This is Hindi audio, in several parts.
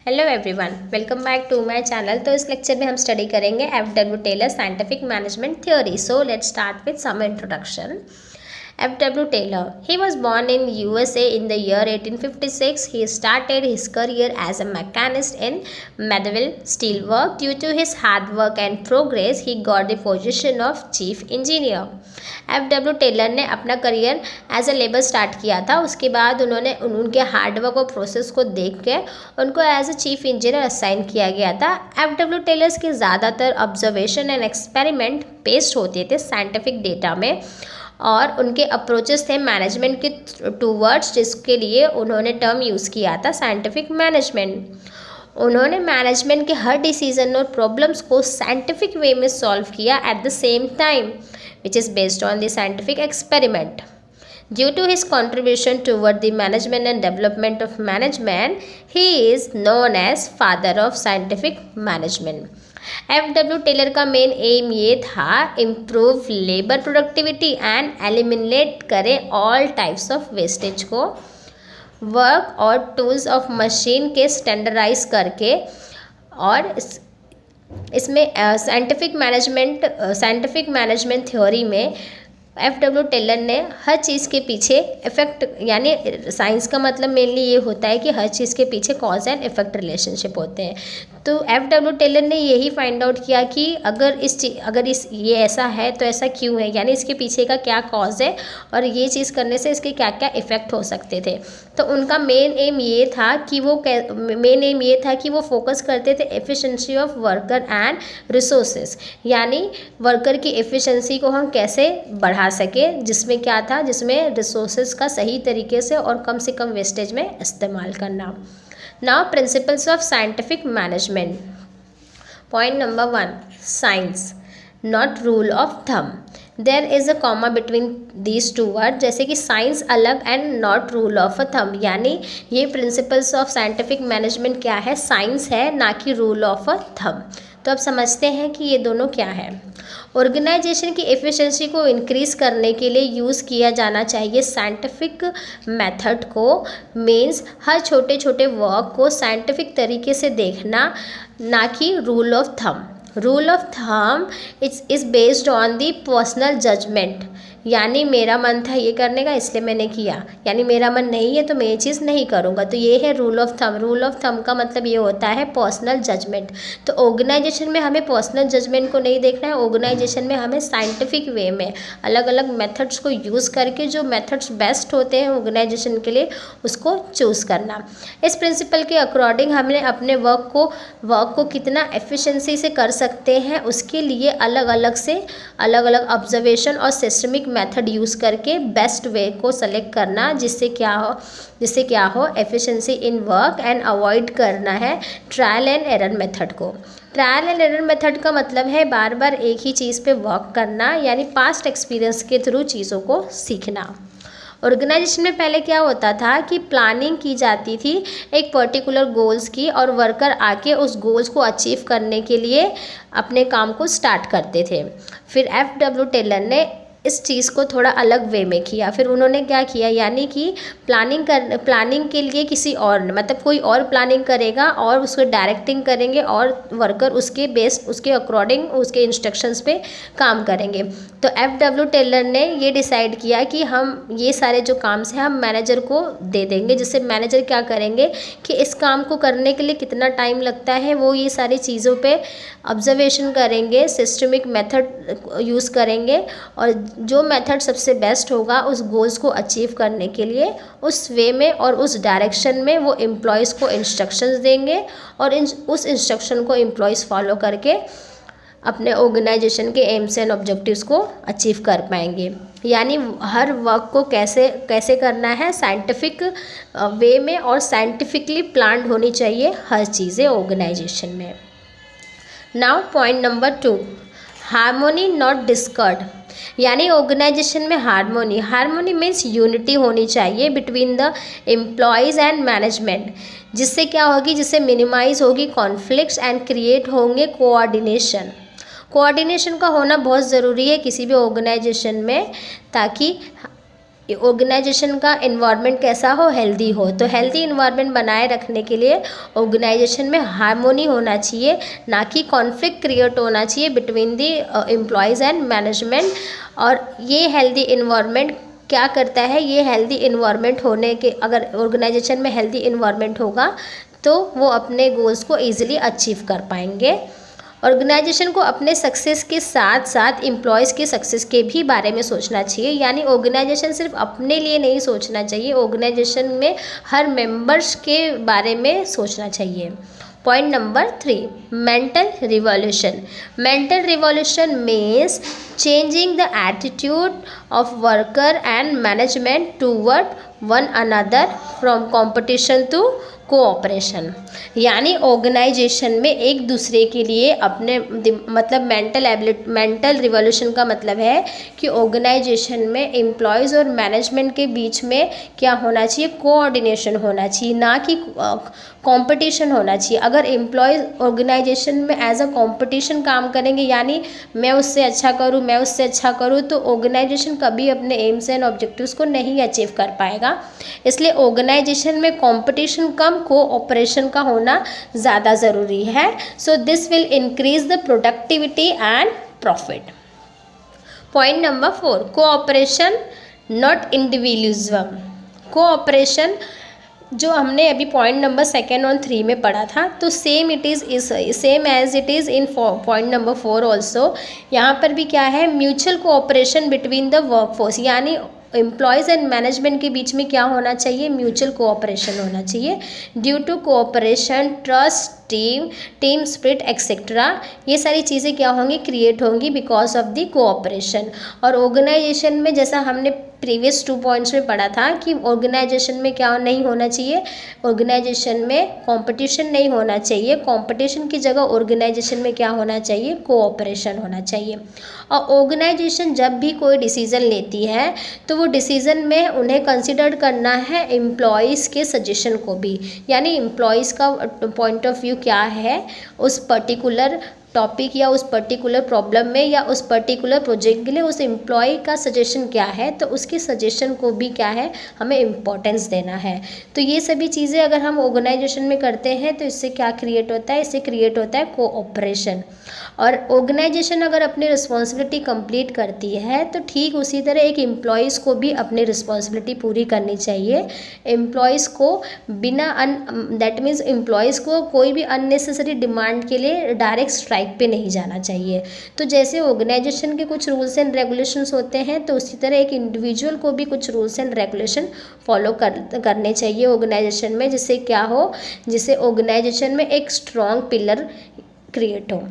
Hello everyone, welcome back to my channel. तो इस लेक्चर में हम स्टडी करेंगे F W. Taylor scientific management theory. So let's start with some introduction. F.W. Taylor. He was born in USA in the year 1856. He started his career as a machinist in Methville Steelworks. Due to his hard work and progress, he got the position of chief engineer. F.W. Taylor ने अपना career as a labour start किया था। उसके बाद उन्होंने उनके हार्डवर्क और प्रोसेस को देख के उनको as a chief engineer assign किया गया था। F.W. टेलर्स के ज़्यादातर ऑब्जर्वेशन एंड एक्सपेरिमेंट बेस्ड होते थे साइंटिफिक डेटा में, और उनके अप्रोचेस थे मैनेजमेंट के टूवर्ड्स, जिसके लिए उन्होंने टर्म यूज़ किया था साइंटिफिक मैनेजमेंट। उन्होंने मैनेजमेंट के हर डिसीजन और प्रॉब्लम्स को साइंटिफिक वे में सॉल्व किया at the same time, which is based on the scientific experiment. Due to his contribution toward the management and development of management, he is known as father of scientific management. F.W. Taylor का मेन एम ये था improve labour productivity and eliminate करें ऑल टाइप्स ऑफ वेस्टेज को, वर्क और टूल्स ऑफ मशीन के स्टैंडर्डाइज करके। और इसमें साइंटिफिक मैनेजमेंट थ्योरी में F.W. टेलर ने हर चीज़ के पीछे इफेक्ट, यानी साइंस का मतलब मेनली ये होता है कि हर चीज़ के पीछे कॉज एंड इफेक्ट रिलेशनशिप होते हैं। तो F.W. टेलर ने यही फाइंड आउट किया कि अगर ये ऐसा है तो ऐसा क्यों है, यानी इसके पीछे का क्या कॉज है और ये चीज़ करने से इसके क्या क्या इफ़ेक्ट हो सकते थे। तो उनका मेन एम ये था कि वो फोकस करते थे efficiency of worker and resources, यानी वर्कर की एफिशिएंसी को हम कैसे बढ़ा सके, जिसमें रिसोर्सेज का सही तरीके से और कम से कम वेस्टेज में इस्तेमाल करना। Now principles of scientific management. Point number 1, science not rule of thumb. There is a comma between these two word, जैसे कि साइंस अलग and not rule of a thumb, यानी ये प्रिंसिपल्स ऑफ साइंटिफिक मैनेजमेंट क्या है, साइंस है, ना कि रूल ऑफ अ थंब। तो अब समझते हैं कि ये दोनों क्या है। ऑर्गेनाइजेशन की एफिशिएंसी को इंक्रीज़ करने के लिए यूज़ किया जाना चाहिए साइंटिफिक मेथड को, मीन्स हर छोटे छोटे वर्क को साइंटिफिक तरीके से देखना, ना कि rule of thumb. Rule of thumb is based on the personal judgement, यानी मेरा मन था ये करने का इसलिए मैंने किया, यानी मेरा मन नहीं है तो मैं ये चीज़ नहीं करूँगा, तो ये है rule of thumb. Rule of thumb का मतलब ये होता है पर्सनल जजमेंट। तो ऑर्गेनाइजेशन में हमें पर्सनल जजमेंट को नहीं देखना है, ऑर्गेनाइजेशन में हमें साइंटिफिक वे में अलग अलग मेथड्स को यूज़ करके जो मेथड्स बेस्ट होते हैं ऑर्गेनाइजेशन के लिए उसको चूज़ करना। इस प्रिंसिपल के अकॉर्डिंग हमने अपने वर्क को कितना एफिशिएंसी से कर सकते हैं, उसके लिए अलग अलग ऑब्जर्वेशन और सिस्टमिक मेथड यूज़ करके बेस्ट वे को सेलेक्ट करना, जिससे क्या हो efficiency in work, and avoid करना है ट्रायल एंड एरर मेथड को। ट्रायल एंड एरर मेथड का मतलब है बार बार एक ही चीज़ पे वर्क करना, यानी पास्ट एक्सपीरियंस के थ्रू चीज़ों को सीखना। ऑर्गेनाइजेशन में पहले क्या होता था कि प्लानिंग की जाती थी एक पर्टिकुलर गोल्स की, और वर्कर आके उस गोल्स को अचीव करने के लिए अपने काम को स्टार्ट करते थे। फिर F.W. टेलर ने इस चीज़ को थोड़ा अलग वे में किया। फिर उन्होंने क्या किया, यानी कि प्लानिंग के लिए किसी और, मतलब कोई और प्लानिंग करेगा और उसको डायरेक्टिंग करेंगे, और वर्कर उसके अकॉर्डिंग उसके इंस्ट्रक्शंस पे काम करेंगे। तो F.W. टेलर ने ये डिसाइड किया कि हम ये सारे जो काम हैं हम मैनेजर को दे देंगे, जिससे मैनेजर क्या करेंगे कि इस काम को करने के लिए कितना टाइम लगता है वो ये सारी चीज़ों पे ऑब्जर्वेशन करेंगे, सिस्टमिक मेथड यूज़ करेंगे, और जो मेथड सबसे बेस्ट होगा उस गोल्स को अचीव करने के लिए उस वे में और उस डायरेक्शन में वो एम्प्लॉयज़ को इंस्ट्रक्शंस देंगे, और उस इंस्ट्रक्शन को एम्प्लॉयज़ फॉलो करके अपने ऑर्गेनाइजेशन के एम्स एंड ऑब्जेक्टिव्स को अचीव कर पाएंगे। यानी हर वर्क को कैसे करना है साइंटिफिक वे में, और साइंटिफिकली प्लान्ड होनी चाहिए हर चीज़ें ऑर्गेनाइजेशन में। Now point number 2, harmony not Discord, यानी ऑर्गेनाइजेशन में हार्मोनी मीन्स यूनिटी होनी चाहिए between the employees and management, जिससे क्या होगी, जिससे मिनिमाइज होगी कॉन्फ्लिक्ट्स एंड क्रिएट होंगे कोऑर्डिनेशन का होना बहुत ज़रूरी है किसी भी ऑर्गेनाइजेशन में, ताकि ऑर्गेनाइजेशन का इन्वायरमेंट कैसा हो, हेल्दी हो। तो हेल्दी इन्वायरमेंट बनाए रखने के लिए ऑर्गेनाइजेशन में हार्मोनी होना चाहिए, ना कि कॉन्फ्लिक्ट क्रिएट होना चाहिए between the employees and management. और ये हेल्दी इन्वायरमेंट क्या करता है, ये हेल्दी इन्वायरमेंट होने के, अगर ऑर्गेनाइजेशन में हेल्दी इन्वायरमेंट होगा तो वो अपने गोल्स को ईजिली अचीव कर पाएंगे। ऑर्गेनाइजेशन को अपने सक्सेस के साथ साथ एम्प्लॉयज़ के सक्सेस के भी बारे में सोचना चाहिए, यानी ऑर्गेनाइजेशन सिर्फ अपने लिए नहीं सोचना चाहिए, ऑर्गेनाइजेशन में हर मेंबर्स के बारे में सोचना चाहिए। Point number 3, mental revolution. Mental revolution means changing the attitude of worker and management toward one another from competition to cooperation. यानी ऑर्गेनाइजेशन में एक दूसरे के लिए अपने मतलब मेंटल रिवॉल्यूशन का मतलब है कि ऑर्गेनाइजेशन में एम्प्लॉयज़ और मैनेजमेंट के बीच में क्या होना चाहिए, कोऑर्डिनेशन होना चाहिए, ना कि कंपटीशन होना चाहिए। अगर एम्प्लॉयज़ ऑर्गेनाइजेशन में एज अ कंपटीशन काम करेंगे, यानी मैं उससे अच्छा करूं, मैं उससे अच्छा करूं, तो ऑर्गेनाइजेशन कभी अपने एम्स एंड ऑब्जेक्टिव्स को नहीं अचीव कर पाएगा। इसलिए ऑर्गेनाइजेशन में कंपटीशन कम, कोऑपरेशन का होना ज़्यादा ज़रूरी है। So this will increase the productivity and profit. Point number 4, cooperation not individualism. Cooperation जो हमने अभी पॉइंट नंबर 2 और 3 में पढ़ा था, तो same as it is in point number 4 also. यहाँ पर भी क्या है, mutual cooperation between the workforce, यानी एम्प्लॉयज़ एंड मैनेजमेंट के बीच में क्या होना चाहिए, म्यूचुअल कोऑपरेशन होना चाहिए। Due to cooperation trust, team spirit etcetera, ये सारी चीज़ें क्या होंगी, क्रिएट होंगी बिकॉज ऑफ द कोऑपरेशन। और ऑर्गेनाइजेशन में जैसा हमने प्रीवियस 2 पॉइंट्स में पढ़ा था कि ऑर्गेनाइजेशन में क्या नहीं होना चाहिए, ऑर्गेनाइजेशन में कंपटीशन नहीं होना चाहिए, कंपटीशन की जगह ऑर्गेनाइजेशन में क्या होना चाहिए, कोऑपरेशन होना चाहिए। और ऑर्गेनाइजेशन जब भी कोई डिसीज़न लेती है तो वो डिसीज़न में उन्हें कंसिडर करना है एम्प्लॉयज़ के सजेशन को भी, यानी एम्प्लॉयज़ का पॉइंट ऑफ व्यू क्या है उस पर्टिकुलर टॉपिक या उस पर्टिकुलर प्रॉब्लम में या उस पर्टिकुलर प्रोजेक्ट के लिए, उस एम्प्लॉय का सजेशन क्या है, तो उसके सजेशन को भी क्या है, हमें इम्पोर्टेंस देना है। तो ये सभी चीज़ें अगर हम ऑर्गेनाइजेशन में करते हैं तो इससे क्या क्रिएट होता है, इससे क्रिएट होता है कोऑपरेशन। और ऑर्गेनाइजेशन अगर अपनी रिस्पॉन्सिबिलिटी कंप्लीट करती है तो ठीक उसी तरह एक एम्प्लॉयज़ को भी अपनी रिस्पॉन्सिबिलिटी पूरी करनी चाहिए। एम्प्लॉयज़ को बिना दैट मीन्स एम्प्लॉयज़ को कोई भी अननेसेसरी डिमांड के लिए डायरेक्ट स्ट्राइक पे नहीं जाना चाहिए। तो जैसे ऑर्गेनाइजेशन के कुछ रूल्स एंड रेगुलेशंस होते हैं, तो उसी तरह एक इंडिविजुअल को भी कुछ रूल्स एंड रेगुलेशन फॉलो करने चाहिए ऑर्गेनाइजेशन में, जिससे क्या हो, जिससे ऑर्गेनाइजेशन में एक स्ट्रॉन्ग पिलर क्रिएट हो।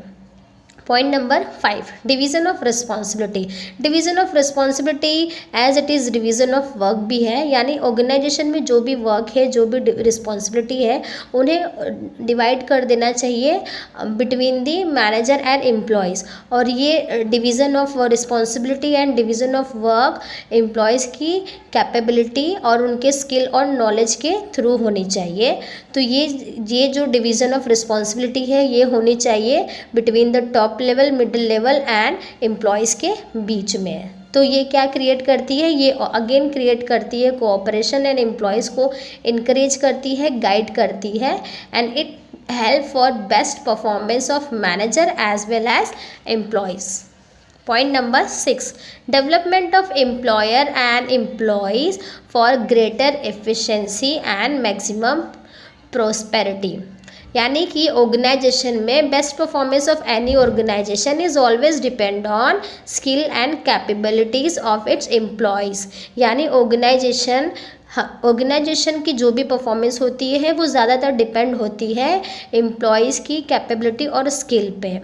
Point number 5, division of responsibility. Division of responsibility as it is division of work भी है, यानी ऑर्गेनाइजेशन में जो भी वर्क है, जो भी रिस्पॉन्सिबिलिटी है, उन्हें डिवाइड कर देना चाहिए between the manager and employees. और ये division of responsibility and division of work employees की कैपेबिलिटी और उनके स्किल और नॉलेज के थ्रू होनी चाहिए। तो ये जो डिवीज़न ऑफ रिस्पॉन्सिबिलिटी है, ये होनी चाहिए between the top level, middle level and employees के बीच में। तो ये क्या क्रिएट करती है, ये अगेन क्रिएट करती है कोऑपरेशन एंड एम्प्लॉयज़ को इनकरेज करती है, गाइड करती है, and it help for best performance of manager as well as employees. Point number 6, development of employer and employees for greater efficiency and maximum prosperity. यानी कि ऑर्गेनाइजेशन में best performance of any organisation is always depend on skill and capabilities of its employees. यानी ऑर्गेनाइजेशन की जो भी परफॉर्मेंस होती है वो ज़्यादातर डिपेंड होती है एम्प्लॉयज़ की कैपेबिलिटी और स्किल पे।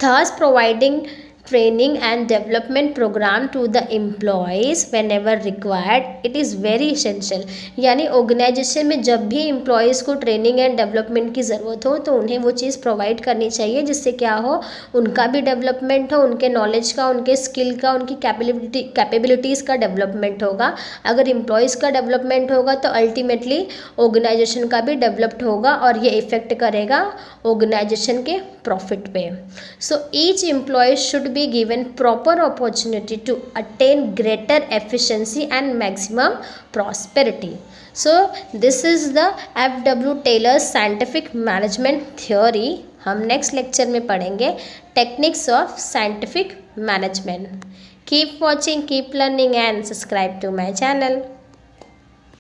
थर्स providing training and development program to the employees whenever required, it is very essential। यानी ऑर्गेनाइजेशन में जब भी एम्प्लॉयज़ को ट्रेनिंग एंड डेवलपमेंट की ज़रूरत हो तो उन्हें वो चीज़ प्रोवाइड करनी चाहिए, जिससे क्या हो, उनका भी डेवलपमेंट हो, उनके नॉलेज का, उनके स्किल का, उनकी कैपेबिलिटीज़ का डेवलपमेंट होगा। अगर एम्प्लॉयज़ का डेवलपमेंट होगा तो अल्टीमेटली ऑर्गेनाइजेशन का भी डेवलप्ड होगा और ये इफ़ेक्ट करेगा ऑर्गेनाइजेशन के प्रॉफिट पे। So each employ should be be given proper opportunity to attain greater efficiency and maximum prosperity. So this is the F.W. Taylor's scientific management theory. हम नेक्स्ट लेक्चर में पढ़ेंगे techniques of scientific management. Keep watching, keep learning and subscribe to my channel.